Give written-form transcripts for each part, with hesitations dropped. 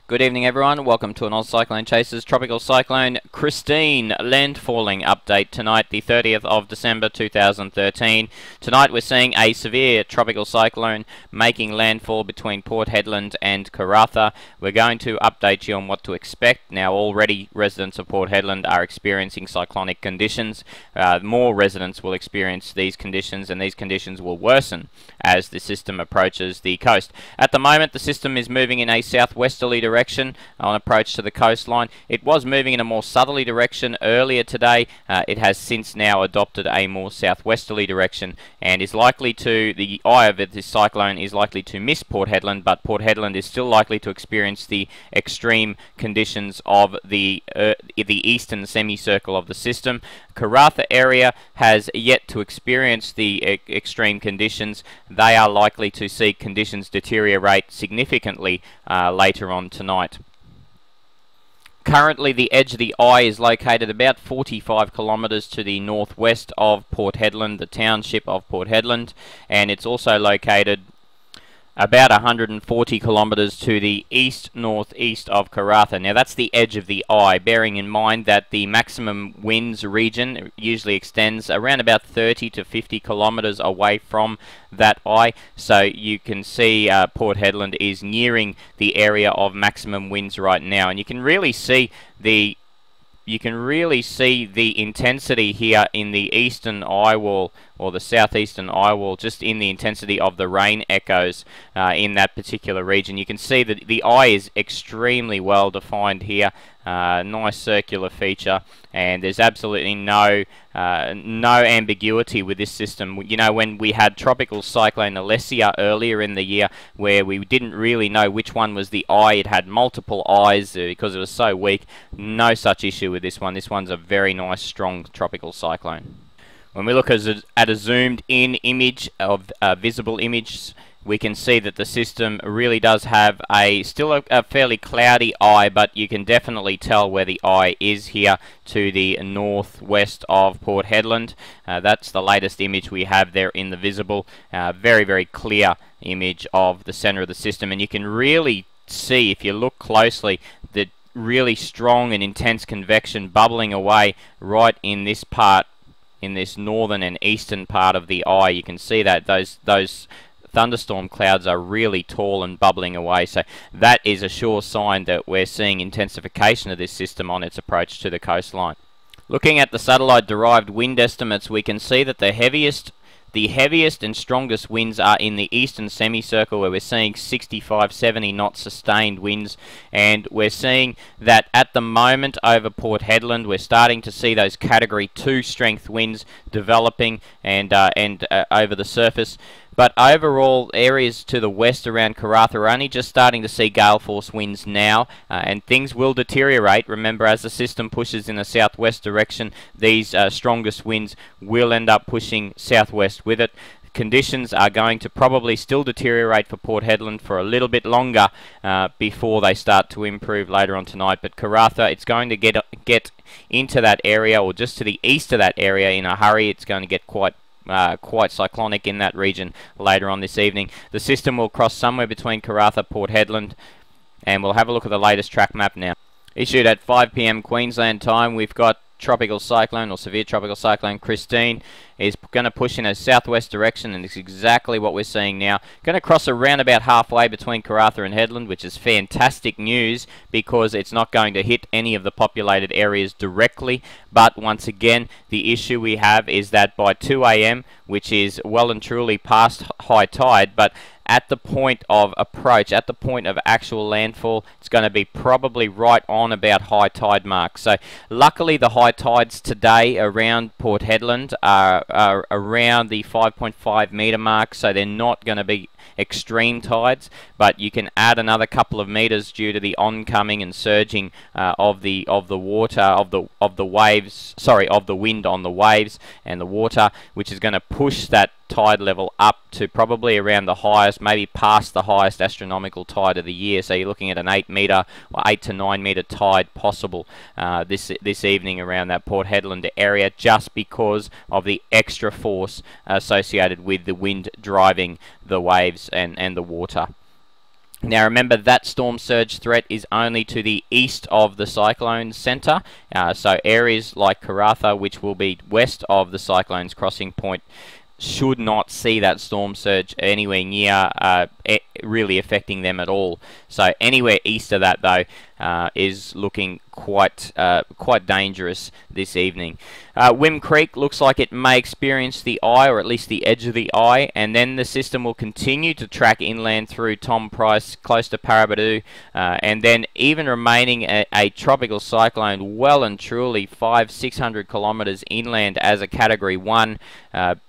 Good evening everyone, welcome to an Oz Cyclone Chasers Tropical Cyclone Christine landfalling update tonight, the 30th of December 2013. Tonight we're seeing a severe tropical cyclone making landfall between Port Hedland and Karratha. We're going to update you on what to expect. Now already residents of Port Hedland are experiencing cyclonic conditions. More residents will experience these conditions, and these conditions will worsen as the system approaches the coast. At the moment the system is moving in a southwesterly direction on approach to the coastline. It was moving in a more southerly direction earlier today. It has since now adopted a more southwesterly direction and is likely to, the eye of this cyclone is likely to miss Port Hedland, but Port Hedland is still likely to experience the extreme conditions of the eastern semicircle of the system. Karratha area has yet to experience the extreme conditions. They are likely to see conditions deteriorate significantly later on tonight. Currently the edge of the eye is located about 45 kilometres to the northwest of Port Hedland, the township of Port Hedland, and it's also located about 140 kilometres to the east-northeast of Karratha. Now that's the edge of the eye, bearing in mind that the maximum winds region usually extends around about 30 to 50 kilometres away from that eye. So you can see Port Hedland is nearing the area of maximum winds right now, and you can really see the intensity here in the eastern eye wall, or the southeastern eye wall, just in the intensity of the rain echoes in that particular region. You can see that the eye is extremely well defined here. Nice circular feature, and there's absolutely no ambiguity with this system. You know, when we had Tropical Cyclone Alessia earlier in the year, where we didn't really know which one was the eye, it had multiple eyes because it was so weak. No such issue with this one. This one's a very nice, strong tropical cyclone. When we look at a zoomed in image of visible images, we can see that the system really does have still a fairly cloudy eye, but you can definitely tell where the eye is here to the northwest of Port Hedland. That's the latest image we have there in the visible. Very, very clear image of the center of the system, and you can really see, if you look closely, the really strong and intense convection bubbling away right in this part, in this northern and eastern part of the eye. You can see that those thunderstorm clouds are really tall and bubbling away, so that is a sure sign that we're seeing intensification of this system on its approach to the coastline. Looking at the satellite derived wind estimates, we can see that the heaviest and strongest winds are in the eastern semicircle, where we're seeing 65-70 knot sustained winds, and we're seeing that at the moment over Port Hedland we're starting to see those category 2 strength winds developing and over the surface. But overall, areas to the west around Karratha are only just starting to see gale force winds now, and things will deteriorate. Remember, as the system pushes in a southwest direction, these strongest winds will end up pushing southwest with it. Conditions are going to probably still deteriorate for Port Hedland for a little bit longer before they start to improve later on tonight. But Karratha, it's going to get into that area, or just to the east of that area in a hurry. It's going to get quite cyclonic in that region later on this evening. The system will cross somewhere between Karratha, Port Hedland, and we'll have a look at the latest track map now. Issued at 5 PM Queensland time, we've got tropical cyclone, or severe tropical cyclone Christine, is going to push in a southwest direction, and it's exactly what we're seeing now. Going to cross around about halfway between Karratha and Hedland, which is fantastic news because it's not going to hit any of the populated areas directly. But once again, the issue we have is that by 2 AM, which is well and truly past high tide, but at the point of approach, at the point of actual landfall, it's going to be probably right on about high tide mark. So luckily the high tides today around Port Hedland are around the 5.5 metre mark, so they're not going to be extreme tides, but you can add another couple of meters due to the oncoming and surging of the water, of the waves, sorry, of the wind on the waves and the water, which is going to push that tide level up to probably around the highest, maybe past the highest astronomical tide of the year. So you're looking at an 8 metre or 8 to 9 metre tide possible this evening around that Port Hedland area, just because of the extra force associated with the wind driving the waves and the water. Now remember, that storm surge threat is only to the east of the cyclone centre, so areas like Karratha, which will be west of the cyclone's crossing point, should not see that storm surge anywhere near really affecting them at all. So anywhere east of that, though, is looking quite dangerous this evening. Wim Creek looks like it may experience the eye, or at least the edge of the eye, and then the system will continue to track inland through Tom Price, close to Paraburdoo, and then even remaining a tropical cyclone well and truly 500-600 kilometres inland as a Category 1,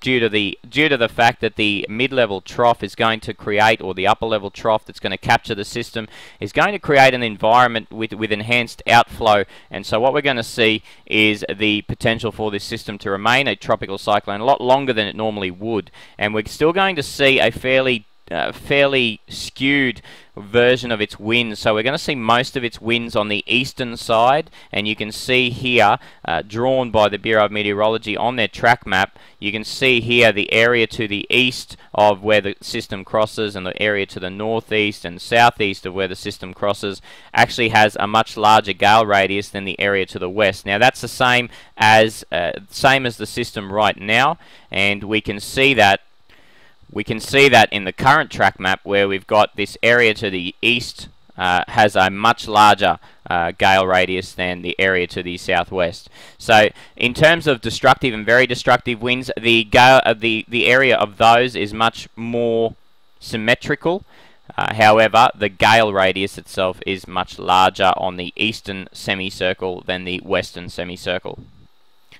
due to the fact that the mid-level trough is going to create, or the upper-level trough that's going to capture the system, is going to create an environment with enhanced outflow. And so what we're going to see is the potential for this system to remain a tropical cyclone a lot longer than it normally would, and we're still going to see a fairly skewed version of its winds. So we're going to see most of its winds on the eastern side, and you can see here, drawn by the Bureau of Meteorology on their track map, you can see here the area to the east of where the system crosses, and the area to the northeast and southeast of where the system crosses actually has a much larger gale radius than the area to the west. Now that's the same as the system right now, and we can see that in the current track map, where we've got this area to the east has a much larger gale radius than the area to the southwest. So in terms of destructive and very destructive winds, the area of those is much more symmetrical. However, the gale radius itself is much larger on the eastern semicircle than the western semicircle.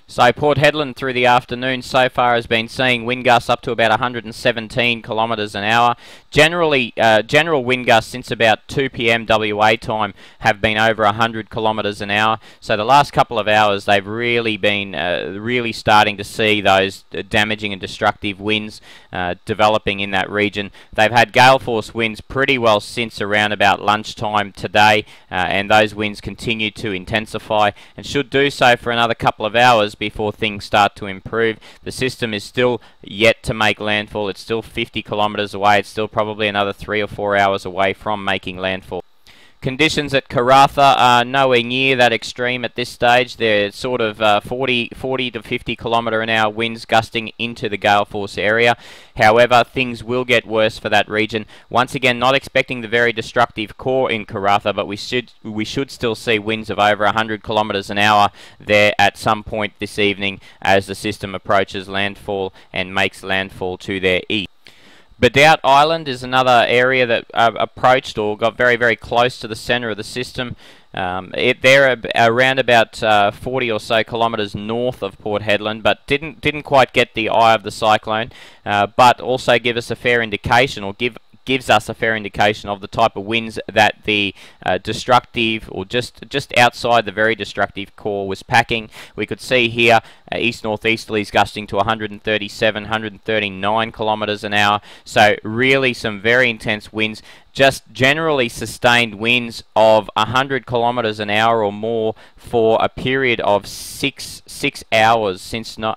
So Port Hedland through the afternoon so far has been seeing wind gusts up to about 117 kilometres an hour. Generally, general wind gusts since about 2 p.m. WA time have been over 100 kilometres an hour. So the last couple of hours they've really been starting to see those damaging and destructive winds developing in that region. They've had gale force winds pretty well since around about lunchtime today, and those winds continue to intensify and should do so for another couple of hours before things start to improve. The system is still yet to make landfall. It's still 50 kilometres away. It's still probably another 3 or 4 hours away from making landfall. Conditions at Karratha are nowhere near that extreme at this stage. They're sort of 40 to 50 kilometre an hour winds gusting into the gale force area. However, things will get worse for that region. Once again, not expecting the very destructive core in Karratha, but we should still see winds of over 100 kilometres an hour there at some point this evening as the system approaches landfall and makes landfall to their east. Bedout Island is another area that approached or got very, very close to the centre of the system. They're around about 40 or so kilometres north of Port Hedland, but didn't quite get the eye of the cyclone, but also give us a fair indication, or gives us a fair indication of the type of winds that the destructive, or just outside the very destructive core, was packing. We could see here east-northeasterlies gusting to 137, 139 kilometres an hour. So really some very intense winds. Just generally sustained winds of 100 kilometres an hour or more for a period of six hours since 8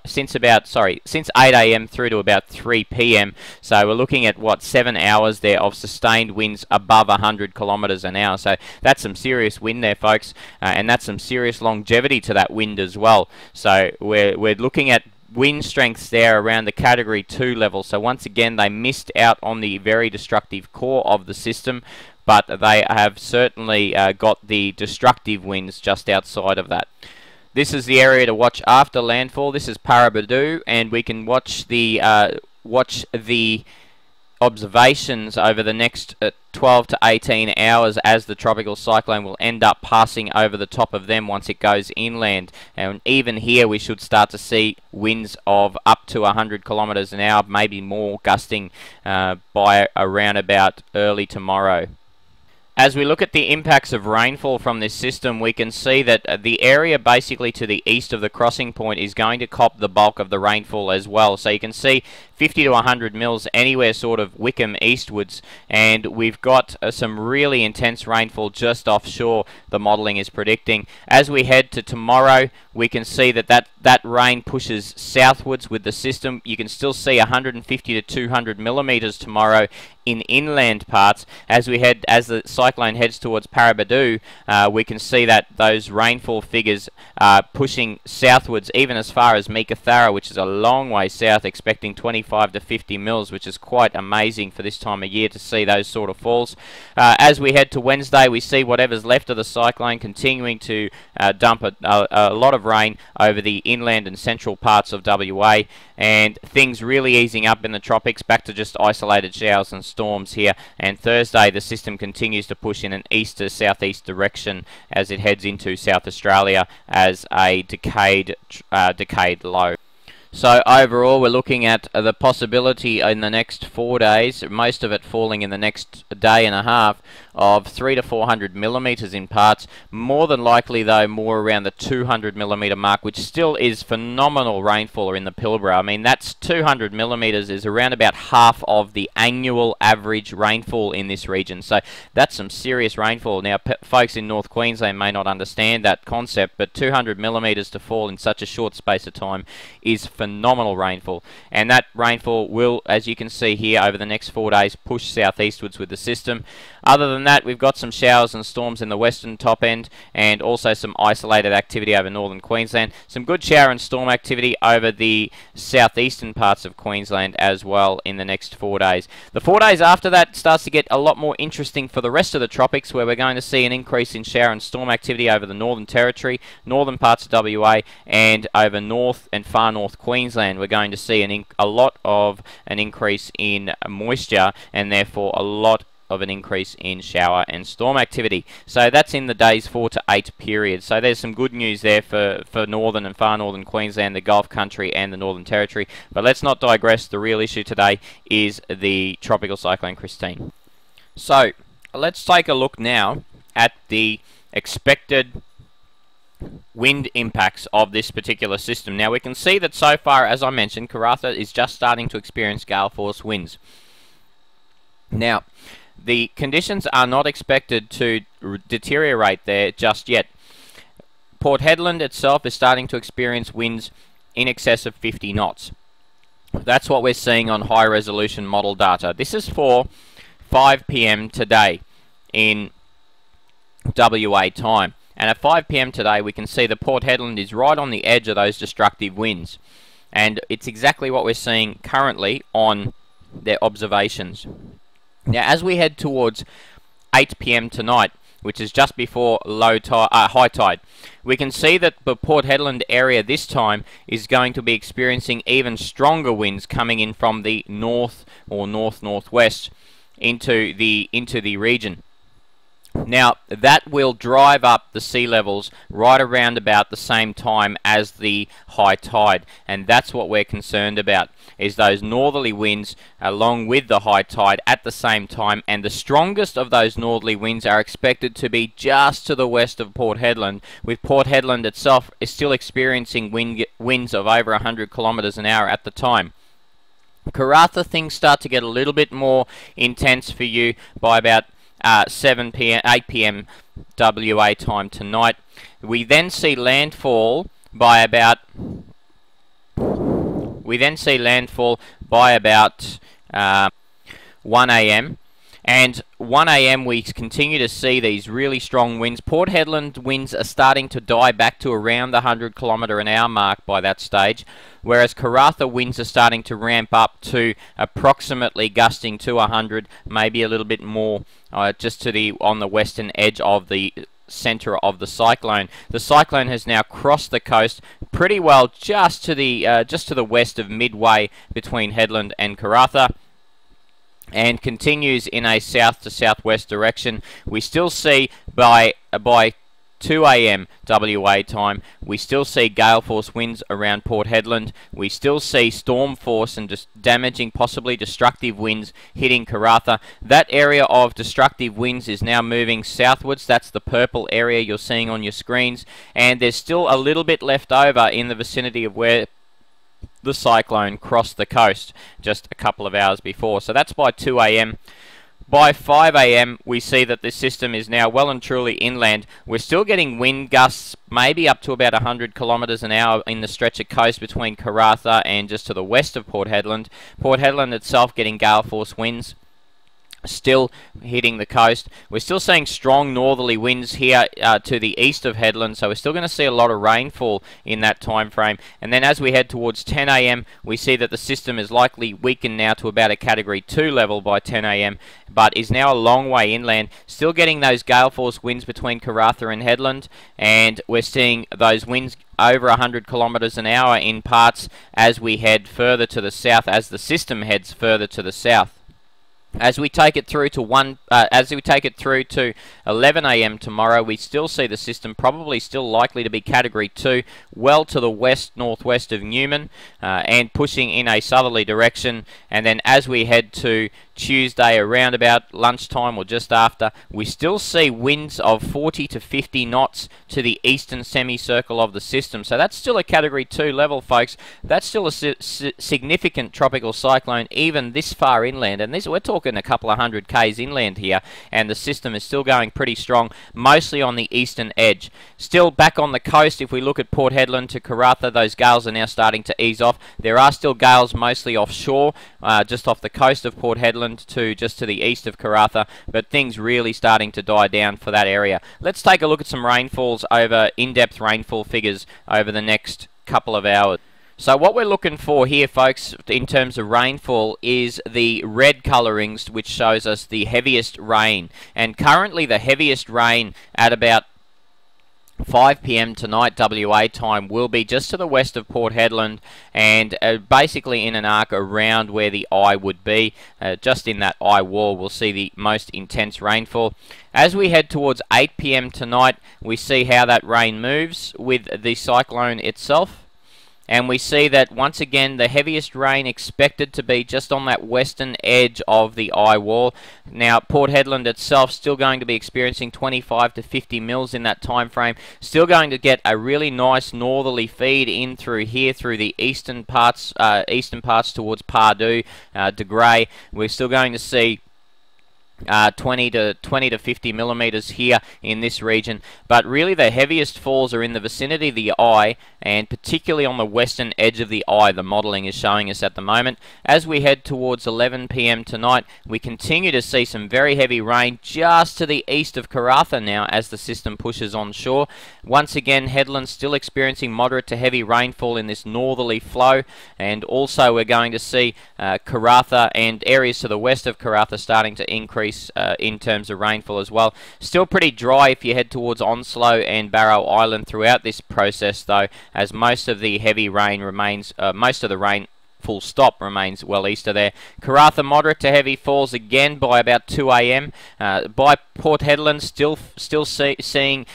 a.m. through to about 3 p.m. So we're looking at 7 hours there of sustained winds above 100 kilometres an hour. So that's some serious wind there, folks, and that's some serious longevity to that wind as well. So we're looking at wind strengths there around the Category 2 level. So once again, they missed out on the very destructive core of the system, but they have certainly got the destructive winds just outside of that. This is the area to watch after landfall. This is Paraburdoo, and we can watch the observations over the next 12 to 18 hours as the tropical cyclone will end up passing over the top of them once it goes inland. And even here we should start to see winds of up to 100 kilometres an hour, maybe more, gusting by around about early tomorrow. As we look at the impacts of rainfall from this system, we can see that the area basically to the east of the crossing point is going to cop the bulk of the rainfall as well. So you can see 50 to 100 mils anywhere sort of Wickham eastwards, and we've got some really intense rainfall just offshore, the modelling is predicting. As we head to tomorrow, we can see that that rain pushes southwards with the system, you can still see 150 to 200 millimeters tomorrow in inland parts. As the cyclone heads towards Paraburdoo, we can see that those rainfall figures are pushing southwards, even as far as Meekatharra, which is a long way south, expecting 25 to 50 mils, which is quite amazing for this time of year to see those sort of falls. As we head to Wednesday, we see whatever's left of the cyclone continuing to dump a lot of rain over the inland and central parts of WA, and things really easing up in the tropics, back to just isolated showers and storms here. And Thursday, the system continues to push in an east to southeast direction as it heads into South Australia as a decade low. So overall, we're looking at the possibility in the next 4 days, most of it falling in the next day and a half, of 300 to 400 millimeters in parts. More than likely, though, more around the 200 millimeter mark, which still is phenomenal rainfall in the Pilbara. I mean, that's 200 millimeters is around about half of the annual average rainfall in this region. So that's some serious rainfall. Now, folks in North Queensland may not understand that concept, but 200 millimeters to fall in such a short space of time is phenomenal rainfall. And that rainfall will, as you can see here, over the next 4 days, push southeastwards with the system. Other than that, we've got some showers and storms in the western top end, and also some isolated activity over northern Queensland. Some good shower and storm activity over the southeastern parts of Queensland as well in the next 4 days. The 4 days after that starts to get a lot more interesting for the rest of the tropics, where we're going to see an increase in shower and storm activity over the Northern Territory, northern parts of WA, and over north and far north Queensland. We're going to see a lot of an increase in moisture, and therefore a lot of an increase in shower and storm activity. So that's in the days 4 to 8 period. So there's some good news there for northern and far northern Queensland, the Gulf Country and the Northern Territory. But let's not digress. The real issue today is the Tropical Cyclone Christine. So let's take a look now at the expected wind impacts of this particular system. Now we can see that so far, as I mentioned, Karratha is just starting to experience gale force winds. Now, the conditions are not expected to deteriorate there just yet. Port Hedland itself is starting to experience winds in excess of 50 knots. That's what we're seeing on high resolution model data. This is for 5 PM today in WA time. And at 5 PM today, we can see that Port Hedland is right on the edge of those destructive winds. And it's exactly what we're seeing currently on their observations. Now, as we head towards 8 PM tonight, which is just before high tide, we can see that the Port Hedland area this time is going to be experiencing even stronger winds coming in from the north or north-northwest into the region. Now, that will drive up the sea levels right around about the same time as the high tide, and that's what we're concerned about, is those northerly winds along with the high tide at the same time. And the strongest of those northerly winds are expected to be just to the west of Port Hedland, with Port Hedland itself is still experiencing winds of over 100 kilometers an hour at the time. Karratha, things start to get a little bit more intense for you by about 8 PM WA time tonight. We then see landfall by about 1 AM. And 1 AM we continue to see these really strong winds. Port Hedland winds are starting to die back to around the 100 kilometre an hour mark by that stage, whereas Karratha winds are starting to ramp up to approximately gusting to 100, maybe a little bit more, just to on the western edge of the centre of the cyclone. The cyclone has now crossed the coast pretty well just to the west of midway between Hedland and Karratha, and continues in a south to southwest direction. We still see by 2 AM WA time, we still see gale force winds around Port Hedland. We still see storm force and just damaging, possibly destructive winds hitting Karratha. That area of destructive winds is now moving southwards. That's the purple area you're seeing on your screens, and there's still a little bit left over in the vicinity of where the cyclone crossed the coast just a couple of hours before. So that's by 2 AM. By 5 a.m. we see that this system is now well and truly inland. We're still getting wind gusts maybe up to about 100 kilometres an hour in the stretch of coast between Karratha and just to the west of Port Hedland. Port Hedland itself getting gale force winds still hitting the coast. We're still seeing strong northerly winds here to the east of Hedland, so we're still going to see a lot of rainfall in that time frame. And then as we head towards 10 a.m. we see that the system is likely weakened now to about a category 2 level by 10 a.m. but is now a long way inland, still getting those gale force winds between Karratha and Hedland, and we're seeing those winds over 100 kilometres an hour in parts as we head further to the south, as the system heads further to the south. As we take it through to 11 a.m. tomorrow, we still see the system probably still likely to be category 2, well to the west-northwest of Newman, and pushing in a southerly direction. And then as we head to Tuesday around about lunchtime or just after, we still see winds of 40 to 50 knots to the eastern semicircle of the system. So that's still a category 2 level, folks. That's still a significant tropical cyclone even this far inland, and we're talking a couple of 100 k's inland here, and the system is still going pretty strong, mostly on the eastern edge. Still back on the coast, if we look at Port Hedland to Karratha, those gales are now starting to ease off. There are still gales mostly offshore, just off the coast of Port Hedland to just to the east of Karratha, but things really starting to die down for that area. Let's take a look at some rainfalls over in-depth rainfall figures over the next couple of hours. So what we're looking for here, folks, in terms of rainfall is the red colorings, which shows us the heaviest rain. And currently the heaviest rain at about 5 p.m. tonight WA time will be just to the west of Port Hedland and basically in an arc around where the eye would be. Just in that eye wall we'll see the most intense rainfall. As we head towards 8 p.m. tonight, we see how that rain moves with the cyclone itself. And we see that once again the heaviest rain expected to be just on that western edge of the eye wall. Now Port Hedland itself still going to be experiencing 25 to 50 mils in that time frame. Still going to get a really nice northerly feed in through here through the eastern parts towards Pardue, De Grey. We're still going to see 20 to 50 millimeters here in this region, but really the heaviest falls are in the vicinity of the eye, and particularly on the western edge of the eye, the modelling is showing us at the moment. As we head towards 11 p.m. tonight, we continue to see some very heavy rain just to the east of Karratha now as the system pushes onshore. Once again, Hedland still experiencing moderate to heavy rainfall in this northerly flow, and also we're going to see Karratha and areas to the west of Karratha starting to increase in terms of rainfall as well. Still pretty dry if you head towards Onslow and Barrow Island throughout this process though, as most of the heavy rain remains, most of the rain full stop remains well east of there. Karratha moderate to heavy falls again by about 2 a.m. By Port Hedland still seeing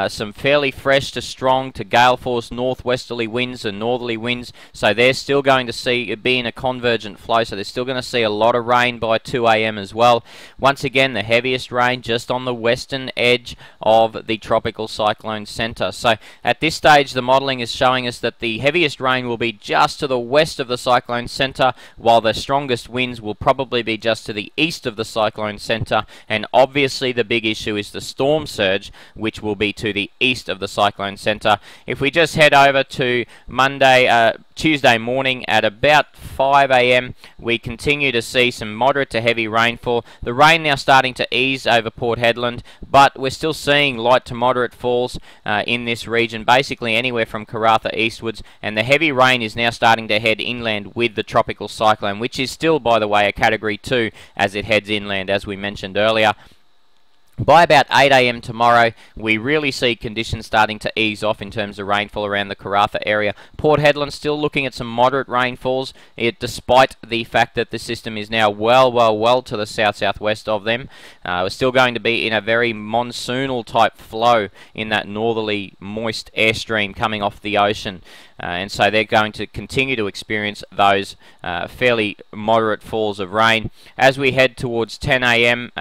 some fairly fresh to strong to gale force northwesterly winds and northerly winds, so they're still going to be in a convergent flow, so they're still going to see a lot of rain by 2 a.m. as well. Once again the heaviest rain just on the western edge of the tropical cyclone centre. So at this stage the modelling is showing us that the heaviest rain will be just to the west of the cyclone centre, while the strongest winds will probably be just to the east of the cyclone centre, and obviously the big issue is the storm surge, which will be to the east of the cyclone centre. If we just head over to Tuesday morning at about 5 a.m. we continue to see some moderate to heavy rainfall. The rain now starting to ease over Port Hedland, but we're still seeing light to moderate falls in this region, basically anywhere from Karratha eastwards, and the heavy rain is now starting to head inland with the tropical cyclone, which is still, by the way, a category 2 as it heads inland, as we mentioned earlier. By about 8 a.m. tomorrow, we really see conditions starting to ease off in terms of rainfall around the Karratha area. Port Hedland still looking at some moderate rainfalls, despite the fact that the system is now well to the south-southwest of them. We're still going to be in a very monsoonal type flow in that northerly moist airstream coming off the ocean. And so they're going to continue to experience those fairly moderate falls of rain. As we head towards 10 a.m.,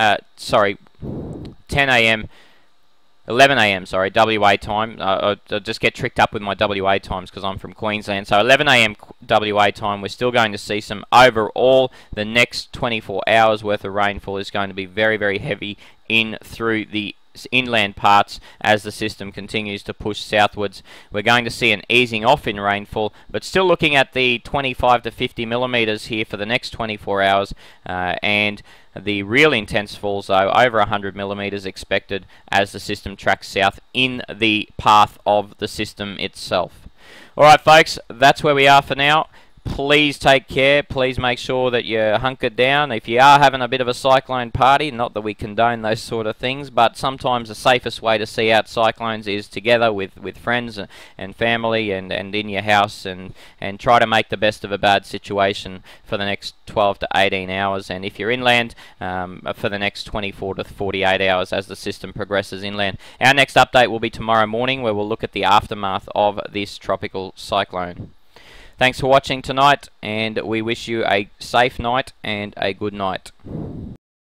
11 a.m. sorry, WA time. I just get tricked up with my WA times because I'm from Queensland. So 11 a.m. WA time, we're still going to see some overall. The next 24 hours worth of rainfall is going to be very, very heavy in through the inland parts as the system continues to push southwards. We're going to see an easing off in rainfall, but still looking at the 25 to 50 millimetres here for the next 24 hours, and the real intense falls, though, over 100 millimetres expected as the system tracks south in the path of the system itself. Alright folks, that's where we are for now. Please take care. Please make sure that you're hunkered down. If you are having a bit of a cyclone party, not that we condone those sort of things, but sometimes the safest way to see out cyclones is together with friends and family and in your house, and try to make the best of a bad situation for the next 12 to 18 hours. And if you're inland, for the next 24 to 48 hours as the system progresses inland. Our next update will be tomorrow morning, where we'll look at the aftermath of this tropical cyclone. Thanks for watching tonight, and we wish you a safe night and a good night.